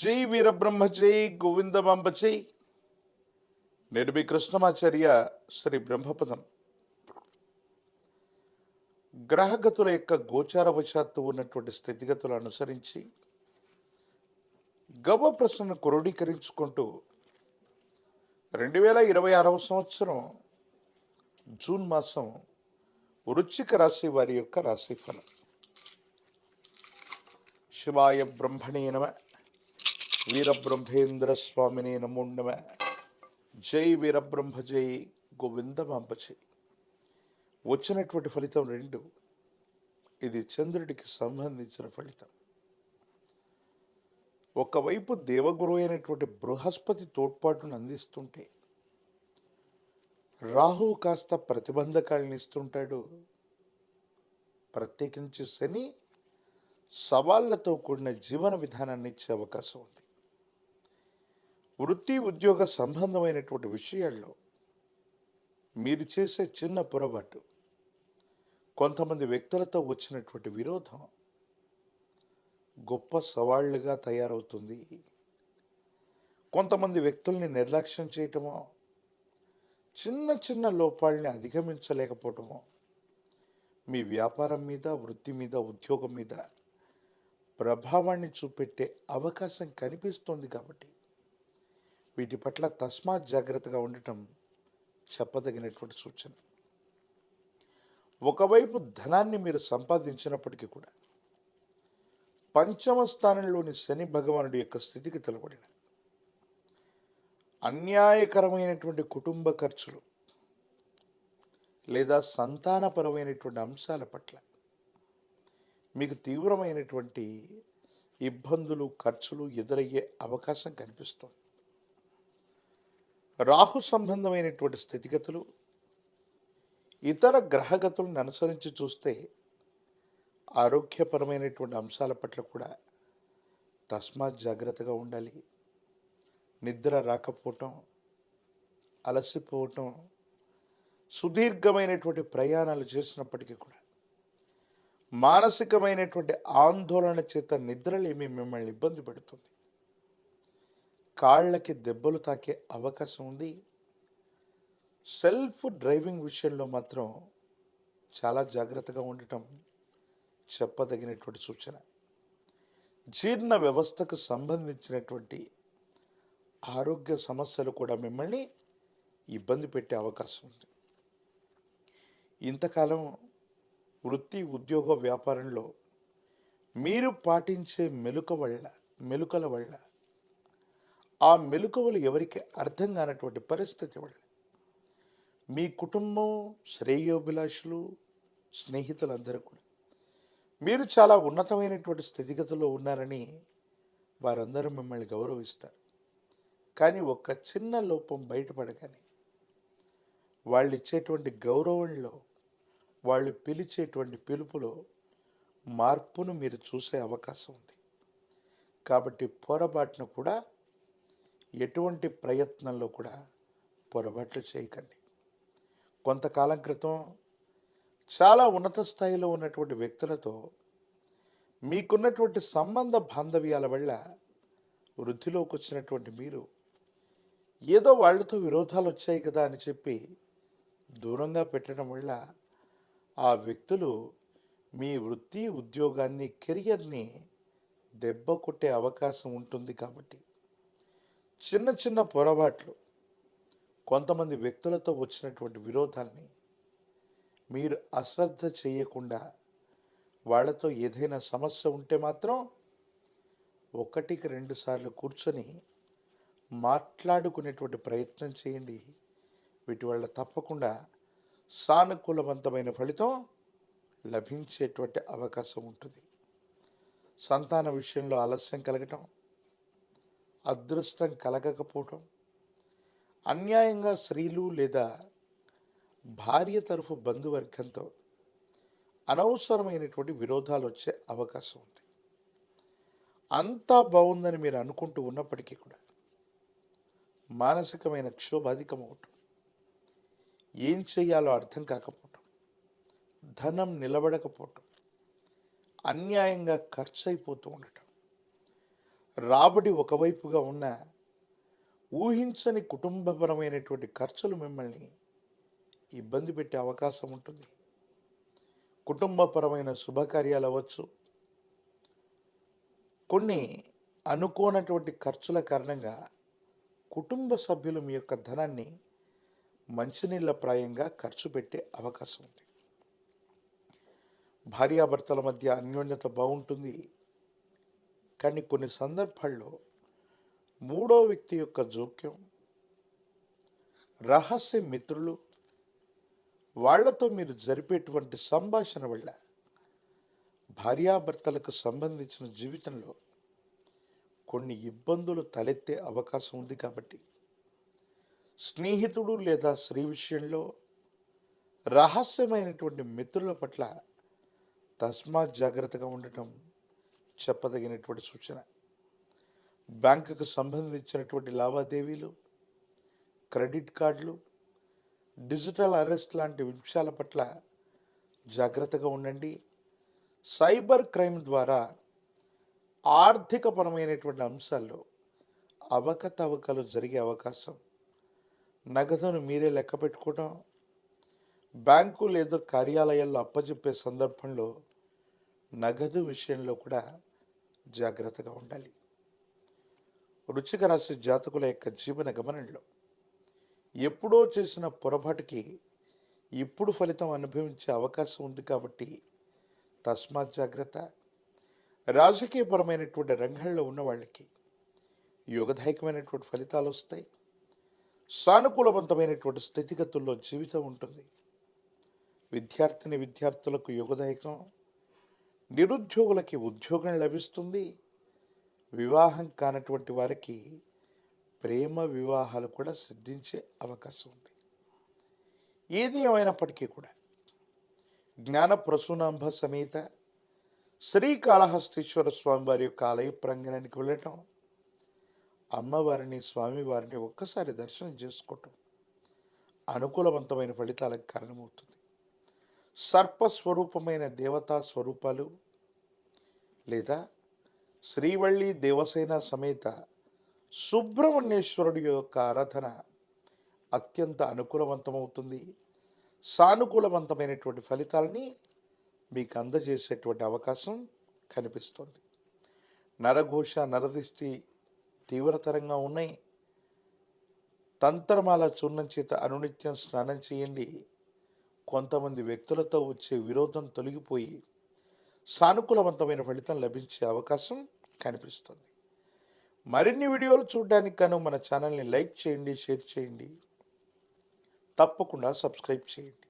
జై వీరబ్రహ్మ జై గోవిందమాంబ జై. నేను మీ కృష్ణమాచార్య. శ్రీ బ్రహ్మపదం. గ్రహగతుల యొక్క గోచారవశాత్తు ఉన్నటువంటి స్థితిగతులు అనుసరించి గవ ప్రశ్నను క్రోడీకరించుకుంటూ 2026వ సంవత్సరం జూన్ మాసం వృశ్చిక రాశి వారి యొక్క రాశిఫలం. శివాయ బ్రహ్మణే నమ. వీరబ్రహ్మేంద్ర స్వామినే నమో నమ. జై వీరబ్రహ్మ జై గోవిందమాంబ జై. వచ్చినటువంటి ఫలితం 2. ఇది చంద్రుడికి సంబంధించిన ఫలితం. ఒకవైపు దేవగురు అయినటువంటి బృహస్పతి తోడ్పాటును అందిస్తుంటే, రాహు కాస్త ప్రతిబంధకాలను ఇస్తుంటాడు. ప్రత్యేకించి శని సవాళ్లతో కూడిన జీవన విధానాన్ని ఇచ్చే అవకాశం ఉంది. వృత్తి ఉద్యోగ సంబంధమైనటువంటి విషయాల్లో మీరు చేసే చిన్న పొరపాటు, కొంతమంది వ్యక్తులతో వచ్చినటువంటి విరోధం గొప్ప సవాళ్లుగా తయారవుతుంది. కొంతమంది వ్యక్తుల్ని నిర్లక్ష్యం చేయటమో, చిన్న చిన్న లోపాలని అధిగమించలేకపోవటమో మీ వ్యాపారం మీద, వృత్తి మీద, ఉద్యోగం మీద ప్రభావాన్ని చూపెట్టే అవకాశం కనిపిస్తుంది. కాబట్టి వీటి పట్ల తస్మాత్ జాగ్రత్తగా ఉండటం చెప్పదగినటువంటి సూచన. ఒకవైపు ధనాన్ని మీరు సంపాదించినప్పటికీ కూడా పంచమ స్థానంలోని శని భగవానుడి యొక్క స్థితికి తెలబడిన అన్యాయకరమైనటువంటి కుటుంబ ఖర్చులు లేదా సంతానపరమైనటువంటి అంశాల పట్ల మీకు తీవ్రమైనటువంటి ఇబ్బందులు, ఖర్చులు ఎదురయ్యే అవకాశం కనిపిస్తుంది. రాహు సంబంధమైనటువంటి స్థితిగతులు ఇతర గ్రహగతులను అనుసరించి చూస్తే ఆరోగ్యపరమైనటువంటి అంశాల పట్ల కూడా తస్మాత్ జాగ్రత్తగా ఉండాలి. నిద్ర రాకపోవటం, అలసిపోవటం, సుదీర్ఘమైనటువంటి ప్రయాణాలు చేసినప్పటికీ కూడా మానసికమైనటువంటి ఆందోళన చేత నిద్రలేమి మిమ్మల్ని ఇబ్బంది పెడుతుంది. కాళ్ళకి దెబ్బలు తాకే అవకాశం ఉంది. సెల్ఫ్ డ్రైవింగ్ విషయంలో మాత్రం చాలా జాగ్రత్తగా ఉండటం చెప్పదగినటువంటి సూచన. జీర్ణ వ్యవస్థకు సంబంధించినటువంటి ఆరోగ్య సమస్యలు కూడా మిమ్మల్ని ఇబ్బంది పెట్టే అవకాశం ఉంది. ఇంతకాలం వృత్తి, ఉద్యోగ, వ్యాపారంలో మీరు పాటించే మెలుకల వల్ల ఆ మెలుకవలు ఎవరికి అర్థం కానటువంటి పరిస్థితి వల్ల మీ కుటుంబం, శ్రేయోభిలాషులు, స్నేహితులందరూ కూడా మీరు చాలా ఉన్నతమైనటువంటి స్థితిగతుల్లో ఉన్నారని వారందరూ మిమ్మల్ని గౌరవిస్తారు. కానీ ఒక చిన్న లోపం బయటపడగానే వాళ్ళు ఇచ్చేటువంటి గౌరవంలో, వాళ్ళు పిలిచేటువంటి పిలుపులో మార్పును మీరు చూసే అవకాశం ఉంది. కాబట్టి పొరపాటును కూడా, ఎటువంటి ప్రయత్నంలో కూడా పొరపాట్లు చేయకండి. కొంతకాలం క్రితం చాలా ఉన్నత స్థాయిలో ఉన్నటువంటి వ్యక్తులతో మీకున్నటువంటి సంబంధ బాంధవ్యాల వల్ల వృద్ధిలోకి వచ్చినటువంటి మీరు ఏదో వాళ్ళతో విరోధాలు వచ్చాయి కదా అని చెప్పి దూరంగా పెట్టడం వల్ల ఆ వ్యక్తులు మీ వృత్తి, ఉద్యోగాన్ని, కెరియర్ని దెబ్బ కొట్టే అవకాశం ఉంటుంది. కాబట్టి చిన్న చిన్న పొరపాట్లు, కొంతమంది వ్యక్తులతో వచ్చినటువంటి విరోధాల్ని మీరు అశ్రద్ధ చేయకుండా, వాళ్ళతో ఏదైనా సమస్య ఉంటే మాత్రం 1-2 సార్లు కూర్చొని మాట్లాడుకునేటువంటి ప్రయత్నం చేయండి. వీటి వల్ల తప్పకుండా సానుకూలవంతమైన ఫలితం లభించేటువంటి అవకాశం ఉంటుంది. సంతాన విషయంలో ఆలస్యం కలగటం, అదృష్టం కలగకపోవటం, అన్యాయంగా స్త్రీలు లేదా భార్య తరఫు బంధువర్గంతో అనవసరమైనటువంటి విరోధాలు వచ్చే అవకాశం ఉంది. అంతా బాగుందని మీరు అనుకుంటూ ఉన్నప్పటికీ కూడా మానసికమైన క్షోభ అధికమవటం, ఏం చెయ్యాలో అర్థం కాకపోవటం, ధనం నిలబడకపోవటం, అన్యాయంగా ఖర్చు అయిపోతూ ఉండటం, రాబడి ఒకవైపుగా ఉన్న ఊహించని కుటుంబపరమైనటువంటి ఖర్చులు మిమ్మల్ని ఇబ్బంది పెట్టే అవకాశం ఉంటుంది. కుటుంబపరమైన శుభకార్యాలు అవ్వచ్చు, కొన్ని అనుకోనటువంటి ఖర్చుల కారణంగా కుటుంబ సభ్యులు మీ యొక్క ధనాన్ని మంచినీళ్ళ ప్రాయంగా ఖర్చు పెట్టే అవకాశం ఉంది. భార్యాభర్తల మధ్య అన్యోన్యత బాగుంటుంది, కానీ కొన్ని సందర్భాల్లో మూడో వ్యక్తి యొక్క జోక్యం, రహస్య మిత్రులు, వాళ్లతో మీరు జరిపేటువంటి సంభాషణ వల్ల భార్యాభర్తలకు సంబంధించిన జీవితంలో కొన్ని ఇబ్బందులు తలెత్తే అవకాశం ఉంది. కాబట్టి స్నేహితుడు లేదా స్త్రీ విషయంలో రహస్యమైనటువంటి మిత్రుల పట్ల తస్మాత్ జాగ్రత్తగా ఉండటం చెప్పదగినటువంటి సూచన. బ్యాంకుకు సంబంధించినటువంటి లావాదేవీలు, క్రెడిట్ కార్డులు, డిజిటల్ అరెస్ట్ లాంటి విషయాల పట్ల జాగ్రత్తగా ఉండండి. సైబర్ క్రైమ్ ద్వారా ఆర్థికపరమైనటువంటి అంశాల్లో అవకతవకలు జరిగే అవకాశం, నగదును మీరే లెక్క పెట్టుకోవడం, బ్యాంకు లేదా కార్యాలయాల్లో అప్పజెప్పే సందర్భంలో నగదు విషయంలో కూడా జాగ్రత్తగా ఉండాలి. వృశ్చిక రాశి జాతకుల యొక్క జీవన గమనంలో ఎప్పుడో చేసిన పొరపాటుకి ఇప్పుడు ఫలితం అనుభవించే అవకాశం ఉంది. కాబట్టి తస్మాత్ జాగ్రత్త. రాజకీయపరమైనటువంటి రంగాల్లో ఉన్న వాళ్ళకి యోగదాయకమైనటువంటి ఫలితాలు వస్తాయి. సానుకూలవంతమైనటువంటి స్థితిగతుల్లో జీవితం ఉంటుంది. విద్యార్థులకు యోగదాయకం, నిరుద్యోగులకి ఉద్యోగం లభిస్తుంది. వివాహం కానటువంటి వారికి ప్రేమ వివాహాలు కూడా సిద్ధించే అవకాశం ఉంది. ఏది ఏమైనప్పటికీ కూడా జ్ఞాన ప్రసూనాంబ సమేత శ్రీకాళహస్తీశ్వర స్వామి వారి యొక్క ఆలయ ప్రాంగణానికి వెళ్ళటం, అమ్మవారిని స్వామివారిని ఒక్కసారి దర్శనం చేసుకోవటం అనుకూలవంతమైన ఫలితాలకు కారణమవుతుంది. సర్పస్వరూపమైన దేవతా స్వరూపాలు లేదా శ్రీవల్లి దేవసేన సమేత సుబ్రహ్మణ్యేశ్వరుడి యొక్క ఆరాధన అత్యంత అనుకూలవంతమవుతుంది. సానుకూలవంతమైనటువంటి ఫలితాలని మీకు అందజేసేటువంటి అవకాశం కనిపిస్తుంది. నరఘోష, నరదిష్టి తీవ్రతరంగా ఉన్నాయి. తంత్రమాల చూర్ణం చేత అనునిత్యం స్నానం చేయండి. కొంతమంది వ్యక్తులతో వచ్చే విరోధం తొలగిపోయి సానుకూలవంతమైన ఫలితం లభించే అవకాశం కనిపిస్తుంది. మరిన్ని వీడియోలు చూడడానికి గాను మన ఛానల్ని లైక్ చేయండి, షేర్ చేయండి, తప్పకుండా సబ్స్క్రైబ్ చేయండి.